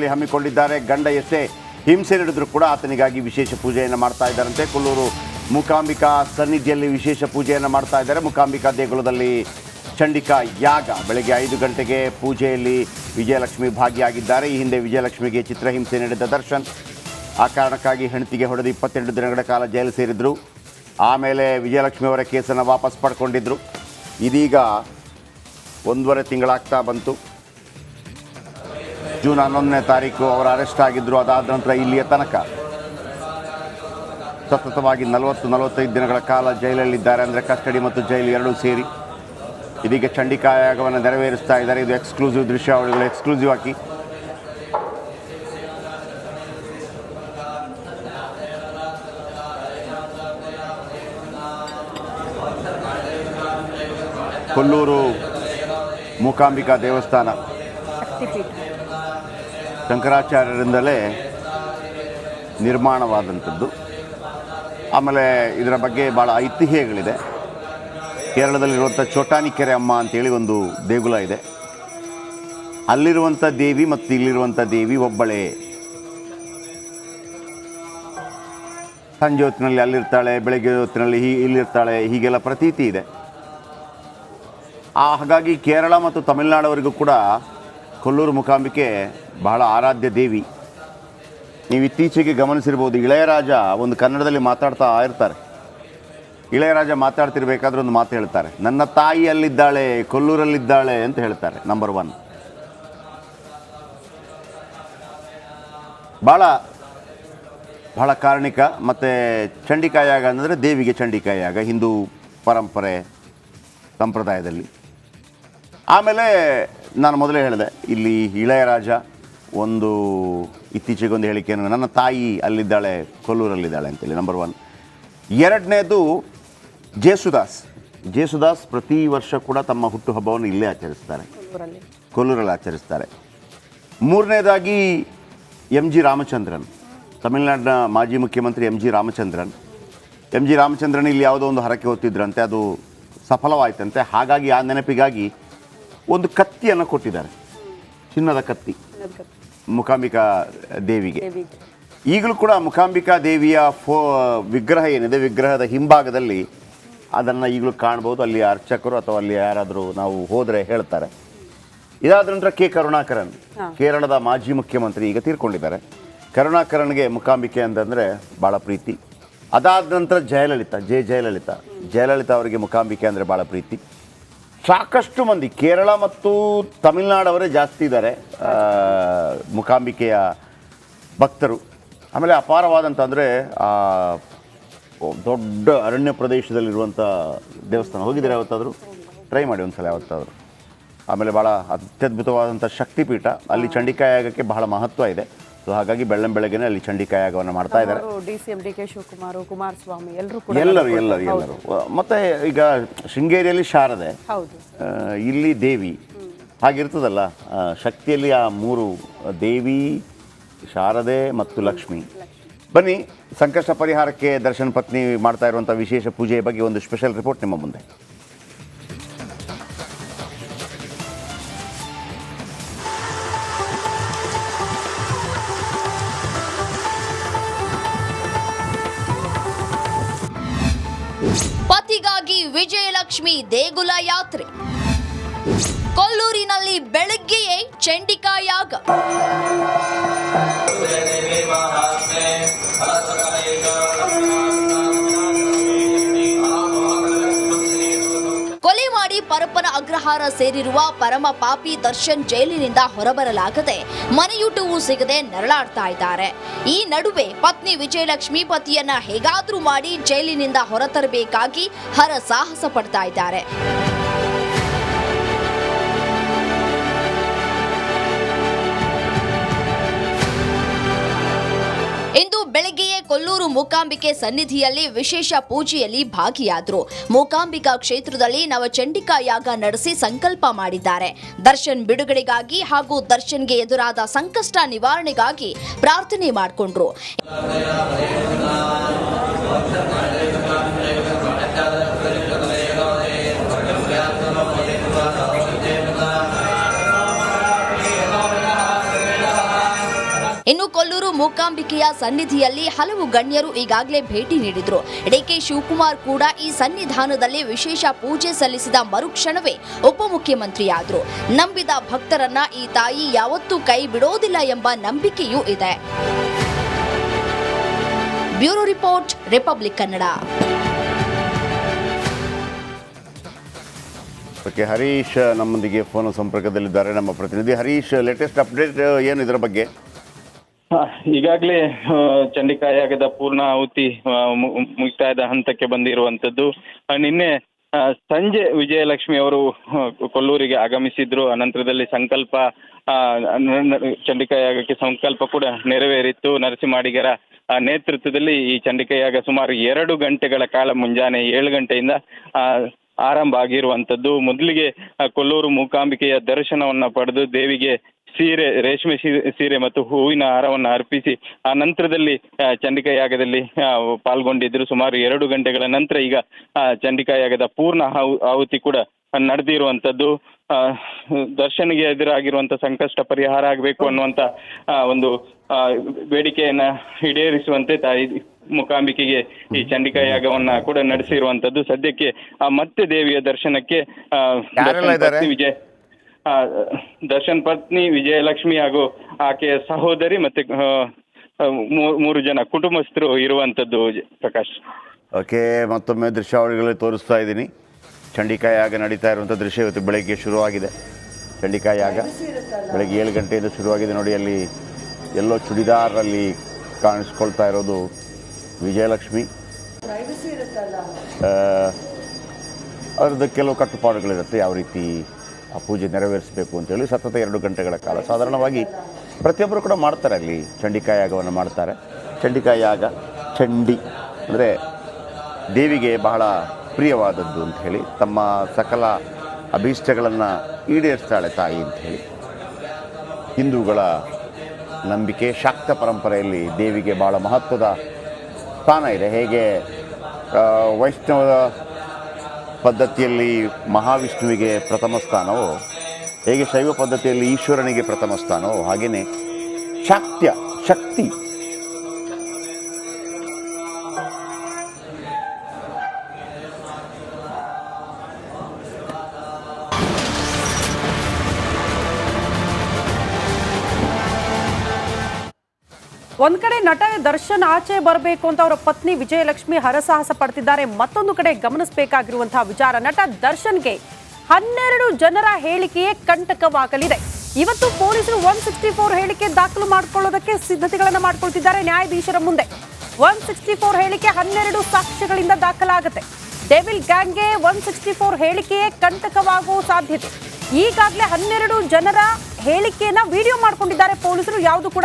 ಹಮ್ಮಿಕೊಂಡಿದ್ದಾರೆ. ಗಂಡ ಎಷ್ಟೇ ಹಿಂಸೆ ನೀಡಿದ್ರು ಕೂಡ ಆತನಿಗಾಗಿ ವಿಶೇಷ ಪೂಜೆಯನ್ನು ಮಾಡ್ತಾ ಇದ್ದಾರಂತೆ. ಕೊಲ್ಲೂರು ಮೂಕಾಂಬಿಕಾ ಸನ್ನಿಧಿಯಲ್ಲಿ ವಿಶೇಷ ಪೂಜೆಯನ್ನು ಮಾಡ್ತಾ ಇದ್ದಾರೆ. ಮೂಕಾಂಬಿಕಾ ದೇಗುಲದಲ್ಲಿ ಚಂಡಿಕಾ ಯಾಗ ಬೆಳಗ್ಗೆ 5 ಗಂಟೆಗೆ ಪೂಜೆಯಲ್ಲಿ ವಿಜಯಲಕ್ಷ್ಮಿ ಭಾಗಿಯಾಗಿದ್ದಾರೆ. ಈ ಹಿಂದೆ ವಿಜಯಲಕ್ಷ್ಮಿಗೆ ಚಿತ್ರಹಿಂಸೆ ನೀಡಿದ್ದ ದರ್ಶನ್ ಆ ಕಾರಣಕ್ಕಾಗಿ ಹೆಂಡತಿಗೆ ಹೊಡೆದು 22 ದಿನಗಳ ಕಾಲ ಜೈಲು ಸೇರಿದ್ರು. ಆಮೇಲೆ ವಿಜಯಲಕ್ಷ್ಮಿ ಅವರ ಕೇಸನ್ನು ವಾಪಸ್ ಪಡ್ಕೊಂಡಿದ್ರು. ಇದೀಗ 1.5 ತಿಂಗಳಾಗ್ತಾ ಬಂತು. ಜೂನ್ 11ನೇ ತಾರೀಕು ಅವರು ಅರೆಸ್ಟ್ ಆಗಿದ್ದರು. ಅದಾದ ನಂತರ ಇಲ್ಲಿಯ ತನಕ ಸತತವಾಗಿ 40-45 ದಿನಗಳ ಕಾಲ ಜೈಲಲ್ಲಿದ್ದಾರೆ. ಅಂದರೆ ಕಸ್ಟಡಿ ಮತ್ತು ಜೈಲು ಎರಡೂ ಸೇರಿ ಇದೀಗ ಚಂಡಿಕಾ ಯಾಗವನ್ನು ನೆರವೇರಿಸ್ತಾ ಇದ್ದಾರೆ. ಇದು ಎಕ್ಸ್ಕ್ಲೂಸಿವ್ ದೃಶ್ಯಾವಳಿಗಳು ಎಕ್ಸ್ಕ್ಲೂಸಿವ್ ಆಗಿ ಕೊಲ್ಲೂರು ಮೂಕಾಂಬಿಕಾ ದೇವಸ್ಥಾನ ಶಂಕರಾಚಾರ್ಯರಿಂದಲೇ ನಿರ್ಮಾಣವಾದಂಥದ್ದು. ಆಮೇಲೆ ಇದರ ಬಗ್ಗೆ ಭಾಳ ಐತಿಹ್ಯಗಳಿದೆ. ಕೇರಳದಲ್ಲಿರುವಂಥ ಚೋಟಾನಿಕೆರೆ ಅಮ್ಮ ಅಂತೇಳಿ ಒಂದು ದೇಗುಲ ಇದೆ. ಅಲ್ಲಿರುವಂಥ ದೇವಿ ಮತ್ತು ಇಲ್ಲಿರುವಂಥ ದೇವಿ ಒಬ್ಬಳೇ. ಸಂಜೆ ಹೊತ್ತಿನಲ್ಲಿ ಅಲ್ಲಿರ್ತಾಳೆ, ಬೆಳಗ್ಗೆ ಹೊತ್ತಿನಲ್ಲಿ ಇಲ್ಲಿರ್ತಾಳೆ, ಹೀಗೆಲ್ಲ ಪ್ರತೀತಿ ಇದೆ. ಹಾಗಾಗಿ ಕೇರಳ ಮತ್ತು ತಮಿಳುನಾಡವರಿಗೂ ಕೂಡ ಕೊಲ್ಲೂರು ಮೂಕಾಂಬಿಕೆ ಬಹಳ ಆರಾಧ್ಯ ದೇವಿ. ನೀವು ಇತ್ತೀಚೆಗೆ ಗಮನಿಸಿರ್ಬೋದು, ಇಳೆಯರಾಜ ಒಂದು ಕನ್ನಡದಲ್ಲಿ ಮಾತಾಡ್ತಾ ಇರ್ತಾರೆ. ಇಳೆಯರಾಜ ಮಾತಾಡ್ತಿರ್ಬೇಕಾದ್ರೆ ಒಂದು ಮಾತು ಹೇಳ್ತಾರೆ, ನನ್ನ ತಾಯಿ ಅಲ್ಲಿದ್ದಾಳೆ, ಕೊಲ್ಲೂರಲ್ಲಿದ್ದಾಳೆ ಅಂತ ಹೇಳ್ತಾರೆ. ನಂಬರ್ 1 ಬಹಳ ಕಾರಣಿಕ. ಮತ್ತು ಚಂಡಿಕಾ ಯಾಗ ಅಂದರೆ ದೇವಿಗೆ ಚಂಡಿಕಾ ಯಾಗ ಹಿಂದೂ ಪರಂಪರೆ ಸಂಪ್ರದಾಯದಲ್ಲಿ. ಆಮೇಲೆ ನಾನು ಮೊದಲೇ ಹೇಳಿದೆ, ಇಲ್ಲಿ ಇಳೆಯರಾಜ ಒಂದು ಇತ್ತೀಚೆಗೊಂದು ಹೇಳಿಕೆಯನ್ನು, ನನ್ನ ತಾಯಿ ಅಲ್ಲಿದ್ದಾಳೆ, ಕೊಲ್ಲೂರಲ್ಲಿದ್ದಾಳೆ ಅಂತೇಳಿ. ನಂಬರ್ 1. ಎರಡನೇದು ಜೇಸುದಾಸ್ ಪ್ರತಿ ವರ್ಷ ಕೂಡ ತಮ್ಮ ಹುಟ್ಟುಹಬ್ಬವನ್ನು ಇಲ್ಲೇ ಆಚರಿಸ್ತಾರೆ, ಕೊಲ್ಲೂರಲ್ಲಿ ಆಚರಿಸ್ತಾರೆ. ಮೂರನೇದಾಗಿ MG ರಾಮಚಂದ್ರನ್, ತಮಿಳುನಾಡಿನ ಮಾಜಿ ಮುಖ್ಯಮಂತ್ರಿ MG ರಾಮಚಂದ್ರನ್ ಇಲ್ಲಿ ಯಾವುದೋ ಒಂದು ಹರಕೆ ಹೊತ್ತಿದ್ರಂತೆ, ಅದು ಸಫಲವಾಯ್ತಂತೆ. ಹಾಗಾಗಿ ಆ ನೆನಪಿಗಾಗಿ ಒಂದು ಕತ್ತಿಯನ್ನು ಕೊಟ್ಟಿದ್ದಾರೆ, ಚಿನ್ನದ ಕತ್ತಿ ಮೂಕಾಂಬಿಕಾ ದೇವಿಗೆ. ಈಗಲೂ ಕೂಡ ಮೂಕಾಂಬಿಕಾ ದೇವಿಯ ವಿಗ್ರಹ ಏನಿದೆ, ವಿಗ್ರಹದ ಹಿಂಭಾಗದಲ್ಲಿ ಅದನ್ನು ಈಗಲೂ ಕಾಣ್ಬೋದು. ಅಲ್ಲಿ ಅರ್ಚಕರು ಅಥವಾ ಅಲ್ಲಿ ಯಾರಾದರೂ ನಾವು ಹೋದರೆ ಹೇಳ್ತಾರೆ. ಇದಾದ ನಂತರ ಕರುಣಾಕರನ್, ಕೇರಳದ ಮಾಜಿ ಮುಖ್ಯಮಂತ್ರಿ, ಈಗ ತೀರ್ಕೊಂಡಿದ್ದಾರೆ. ಕರುಣಾಕರನ್ಗೆ ಮೂಕಾಂಬಿಕೆ ಅಂತಂದರೆ ಭಾಳ ಪ್ರೀತಿ. ಅದಾದ ನಂತರ ಜಯಲಲಿತಾ ಅವರಿಗೆ ಮೂಕಾಂಬಿಕೆ ಅಂದರೆ ಭಾಳ ಪ್ರೀತಿ. ಸಾಕಷ್ಟು ಮಂದಿ ಕೇರಳ ಮತ್ತು ತಮಿಳುನಾಡವರೇ ಜಾಸ್ತಿ ಇದ್ದಾರೆ ಮೂಕಾಂಬಿಕೆಯ ಭಕ್ತರು. ಆಮೇಲೆ ಅಪಾರವಾದಂಥ ಅಂದರೆ ದೊಡ್ಡ ಅರಣ್ಯ ಪ್ರದೇಶದಲ್ಲಿರುವಂಥ ದೇವಸ್ಥಾನ. ಹೋಗಿದ್ದಾರೆ ಯಾವತ್ತಾದರೂ? ಟ್ರೈ ಮಾಡಿ ಒಂದ್ಸಲ ಯಾವತ್ತಾದರೂ. ಆಮೇಲೆ ಭಾಳ ಅತ್ಯದ್ಭುತವಾದಂಥ ಶಕ್ತಿಪೀಠ. ಅಲ್ಲಿ ಚಂಡಿಕಾ ಯಾಗಕ್ಕೆ ಬಹಳ ಮಹತ್ವ ಇದೆ. ಸೊ ಹಾಗಾಗಿ ಬೆಳಗ್ಗೆನೇ ಅಲ್ಲಿ ಚಂಡಿಕಾ ಯಾಗವನ್ನು ಮಾಡ್ತಾ ಇದ್ದಾರೆ. DCM DK ಶಿವಕುಮಾರ್, ಕುಮಾರಸ್ವಾಮಿ ಎಲ್ಲರೂ. ಮತ್ತೆ ಈಗ ಶೃಂಗೇರಿಯಲ್ಲಿ ಶಾರದೆ, ಇಲ್ಲಿ ದೇವಿ, ಹಾಗಿರ್ತದಲ್ಲ ಶಕ್ತಿಯಲ್ಲಿ ಆ 3 ದೇವಿ, ಶಾರದೆ ಮತ್ತು ಲಕ್ಷ್ಮಿ. ಬನ್ನಿ, ಸಂಕಷ್ಟ ಪರಿಹಾರಕ್ಕೆ ದರ್ಶನ್ ಪತ್ನಿ ಮಾಡ್ತಾ ಇರುವಂಥ ವಿಶೇಷ ಪೂಜೆಯ ಬಗ್ಗೆ ಒಂದು ಸ್ಪೆಷಲ್ ರಿಪೋರ್ಟ್ ನಿಮ್ಮ ಮುಂದೆ. ಪತಿಗಾಗಿ ವಿಜಯಲಕ್ಷ್ಮಿ ದೇಗುಲ ಯಾತ್ರೆ. ಕೊಲ್ಲೂರಿನಲ್ಲಿ ಬೆಳಗ್ಗೆಯೇ ಚಂಡಿಕಾ ಯಾಗ. ಕೊಲೆ ಮಾಡಿ ಪರಪ್ಪನ ಅಗ್ರಹಾರ ಸೇರಿರುವ ಪರಮ ಪಾಪಿ ದರ್ಶನ್ ಜೈಲಿನಿಂದ ಹೊರಬರಲಾಗದೆ ಮನೆಯೂಟವೂ ಸಿಗದೆ ನರಳಾಡ್ತಾ ಇದ್ದಾರೆ. ಈ ನಡುವೆ ಪತ್ನಿ ವಿಜಯಲಕ್ಷ್ಮಿ ಪತಿಯನ್ನ ಹೇಗಾದ್ರೂ ಮಾಡಿ ಜೈಲಿನಿಂದ ಹೊರತರಬೇಕಾಗಿ ಹರಸಾಹಸ ಪಡ್ತಾ ಇದ್ದಾರೆ. ಇಂದು ಬೆಳಗ್ಗೆಯೇ ಕೊಲ್ಲೂರು ಮೂಕಾಂಬಿಕೆ ಸನ್ನಿಧಿಯಲ್ಲಿ ವಿಶೇಷ ಪೂಜೆಯಲ್ಲಿ ಭಾಗಿಯಾದರು. ಮೂಕಾಂಬಿಕಾ ಕ್ಷೇತ್ರದಲ್ಲಿ ನವಚಂಡಿಕಾ ಯಾಗ ನಡೆಸಿ ಸಂಕಲ್ಪ ಮಾಡಿದ್ದಾರೆ. ದರ್ಶನ್ ಬಿಡುಗಡೆಗಾಗಿ ಹಾಗೂ ದರ್ಶನ್ಗೆ ಎದುರಾದ ಸಂಕಷ್ಟ ನಿವಾರಣೆಗಾಗಿ ಪ್ರಾರ್ಥನೆ ಮಾಡಿಕೊಂಡ್ರು. ಇನ್ನು ಕೊಲ್ಲೂರು ಮೂಕಾಂಬಿಕೆಯ ಸನ್ನಿಧಿಯಲ್ಲಿ ಹಲವು ಗಣ್ಯರು ಈಗಾಗಲೇ ಭೇಟಿ ನೀಡಿದ್ರು. ಡಿಕೆ ಶಿವಕುಮಾರ್ ಕೂಡ ಈ ಸನ್ನಿಧಾನದಲ್ಲಿ ವಿಶೇಷ ಪೂಜೆ ಸಲ್ಲಿಸಿದ ಮರುಕ್ಷಣವೇ ಉಪಮುಖ್ಯಮಂತ್ರಿಯಾದ್ರು. ನಂಬಿದ ಭಕ್ತರನ್ನ ಈ ತಾಯಿ ಯಾವತ್ತೂ ಕೈ ಬಿಡೋದಿಲ್ಲ ಎಂಬ ನಂಬಿಕೆಯೂ ಇದೆ. Bureau report, republic Kannada. Okay, Harish ನಮ್ಮೊಂದಿಗೆ ಫೋನ್ ಸಂಪರ್ಕದಲ್ಲಿದ್ದಾರೆ. ನಮ್ಮ ಪ್ರತಿನಿಧಿ ಹರೀಶ್, ಲೇಟೆಸ್ಟ್ ಅಪ್ಡೇಟ್ ಏನು ಇದರ ಬಗ್ಗೆ? ಈಗಾಗಲೇ ಚಂಡಿಕಾಯಾಗದ ಪೂರ್ಣ ಆಹುತಿ ಮುಕ್ತಾಯದ ಹಂತಕ್ಕೆ ಬಂದಿರುವಂಥದ್ದು. ನಿನ್ನೆ ಸಂಜೆ ವಿಜಯಲಕ್ಷ್ಮಿ ಅವರು ಕೊಲ್ಲೂರಿಗೆ ಆಗಮಿಸಿದ್ರು. ಅನಂತರದಲ್ಲಿ ಸಂಕಲ್ಪ ಚಂಡಿಕಾಯಾಗಕ್ಕೆ ಸಂಕಲ್ಪ ಕೂಡ ನೆರವೇರಿತ್ತು. ನರಸಿಂಹಾಡಿಗರ ನೇತೃತ್ವದಲ್ಲಿ ಈ ಚಂಡಿಕಾಯಾಗ ಸುಮಾರು 2 ಗಂಟೆಗಳ ಕಾಲ ಮುಂಜಾನೆ 7 ಗಂಟೆಯಿಂದ ಆರಂಭ ಆಗಿರುವಂಥದ್ದು. ಮೊದಲಿಗೆ ಕೊಲ್ಲೂರು ಮೂಕಾಂಬಿಕೆಯ ದರ್ಶನವನ್ನು ಪಡೆದು ದೇವಿಗೆ ರೇಷ್ಮೆ ಸೀರೆ ಮತ್ತು ಹೂವಿನ ಹಾರವನ್ನು ಅರ್ಪಿಸಿ ಆ ನಂತರದಲ್ಲಿ ಚಂಡಿಕಾಯಾಗದಲ್ಲಿ ಪಾಲ್ಗೊಂಡಿದ್ದರು. ಸುಮಾರು 2 ಗಂಟೆಗಳ ನಂತರ ಈಗ ಚಂಡಿಕಾಯಾಗದ ಪೂರ್ಣ ಆಹುತಿ ಕೂಡ ನಡೆದಿರುವಂಥದ್ದು. ದರ್ಶನಿಗೆ ಎದುರಾಗಿರುವಂಥ ಸಂಕಷ್ಟ ಪರಿಹಾರ ಆಗಬೇಕು ಅನ್ನುವಂಥ ಒಂದು ಬೇಡಿಕೆಯನ್ನ ಈಡೇರಿಸುವಂತೆ ತಾಯಿ ಮೂಕಾಂಬಿಕೆಗೆ ಈ ಚಂಡಿಕಾಯಾಗವನ್ನ ಕೂಡ ನಡೆಸಿರುವಂಥದ್ದು. ಸದ್ಯಕ್ಕೆ ಮತ್ತೆ ದೇವಿಯ ದರ್ಶನಕ್ಕೆ ದರ್ಶನ್ ಪತ್ನಿ ವಿಜಯಲಕ್ಷ್ಮಿ ಹಾಗೂ ಆಕೆಯ ಸಹೋದರಿ ಮತ್ತೆ 3 ಜನ ಕುಟುಂಬಸ್ಥರು ಇರುವಂಥದ್ದು. ಪ್ರಕಾಶ್, ಓಕೆ, ಮತ್ತೊಮ್ಮೆ ದೃಶ್ಯಾವಳಿಗಳಲ್ಲಿ ತೋರಿಸ್ತಾ ಇದ್ದೀನಿ. ಚಂಡಿಕಾಯಾಗ ನಡೀತಾ ಇರುವಂಥ ದೃಶ್ಯ ಇವತ್ತು ಬೆಳಗ್ಗೆ ಶುರುವಾಗಿದೆ. ಚಂಡಿಕಾಯಾಗ ಬೆಳಗ್ಗೆ 7 ಗಂಟೆಯಿಂದ ಶುರುವಾಗಿದೆ. ನೋಡಿ, ಅಲ್ಲಿ ಎಲ್ಲೋ ಚುಡಿದಾರಲ್ಲಿ ಕಾಣಿಸ್ಕೊಳ್ತಾ ಇರೋದು ವಿಜಯಲಕ್ಷ್ಮಿ. ಅವ್ರದ್ದು ಕೆಲವು ಕಟ್ಟುಪಾಡುಗಳಿರುತ್ತೆ, ಯಾವ ರೀತಿ ಆ ಪೂಜೆ ನೆರವೇರಿಸಬೇಕು ಅಂತೇಳಿ. ಸತತ 2 ಗಂಟೆಗಳ ಕಾಲ ಸಾಧಾರಣವಾಗಿ ಪ್ರತಿಯೊಬ್ಬರು ಕೂಡ ಮಾಡ್ತಾರೆ. ಅಲ್ಲಿ ಚಂಡಿಕಾಯಾಗವನ್ನು ಮಾಡ್ತಾರೆ. ಚಂಡಿಕಾಯಾಗ, ಚಂಡಿ ಅಂದರೆ ದೇವಿಗೆ ಬಹಳ ಪ್ರಿಯವಾದದ್ದು ಅಂತ ಹೇಳಿ, ತಮ್ಮ ಸಕಲ ಅಭೀಷ್ಟಗಳನ್ನು ಈಡೇರಿಸ್ತಾಳೆ ತಾಯಿ ಅಂತ ಹೇಳಿ ಹಿಂದೂಗಳ ನಂಬಿಕೆ. ಶಾಕ್ತ ಪರಂಪರೆಯಲ್ಲಿ ದೇವಿಗೆ ಭಾಳ ಮಹತ್ವದ ಸ್ಥಾನ ಇದೆ. ಹೇಗೆ ವೈಷ್ಣವ ಪದ್ಧತಿಯಲ್ಲಿ ಮಹಾವಿಷ್ಣುವಿಗೆ ಪ್ರಥಮ ಸ್ಥಾನವೋ, ಹೇಗೆ ಶೈವ ಪದ್ಧತಿಯಲ್ಲಿ ಈಶ್ವರನಿಗೆ ಪ್ರಥಮ ಸ್ಥಾನವೋ, ಹಾಗೆಯೇ ಶಾಕ್ತ್ಯ ಶಕ್ತಿ ಒಂದ್ ಕಡೆ ನಟ ದರ್ಶನ್ ಆಚೆ ಬರಬೇಕು ಅಂತ ಅವರ ಪತ್ನಿ ವಿಜಯಲಕ್ಷ್ಮಿ ಹರಸಾಹಸ ಪಡ್ತಿದ್ದಾರೆ. ಮತ್ತೊಂದು ಕಡೆ ಗಮನಿಸಬೇಕಾಗಿರುವಂತಹ ವಿಚಾರ, ನಟ ದರ್ಶನ್ಗೆ 12 ಜನರ ಹೇಳಿಕೆಯೇ ಕಂಟಕವಾಗಲಿದೆ. ಇವತ್ತು ಪೊಲೀಸರು 164 ಹೇಳಿಕೆ ದಾಖಲು ಮಾಡಿಕೊಳ್ಳೋದಕ್ಕೆ ಸಿದ್ಧತೆಗಳನ್ನ ಮಾಡ್ಕೊಳ್ತಿದ್ದಾರೆ ನ್ಯಾಯಾಧೀಶರ ಮುಂದೆ. 164 ಹೇಳಿಕೆ 12 ಸಾಕ್ಷ್ಯಗಳಿಂದ ದಾಖಲಾಗುತ್ತೆ. ಡೆವಿಲ್ ಗ್ಯಾಂಗ್ಗೆ 164 ಹೇಳಿಕೆಯೇ ಕಂಟಕವಾಗುವ ಸಾಧ್ಯತೆ. ಈಗಾಗಲೇ 12 ಜನರ ಹೇಳಿಕೆಯನ್ನ ವಿಡಿಯೋ ಮಾಡ್ಕೊಂಡಿದ್ದಾರೆ ಪೊಲೀಸರು. ಯಾವುದು ಕೂಡ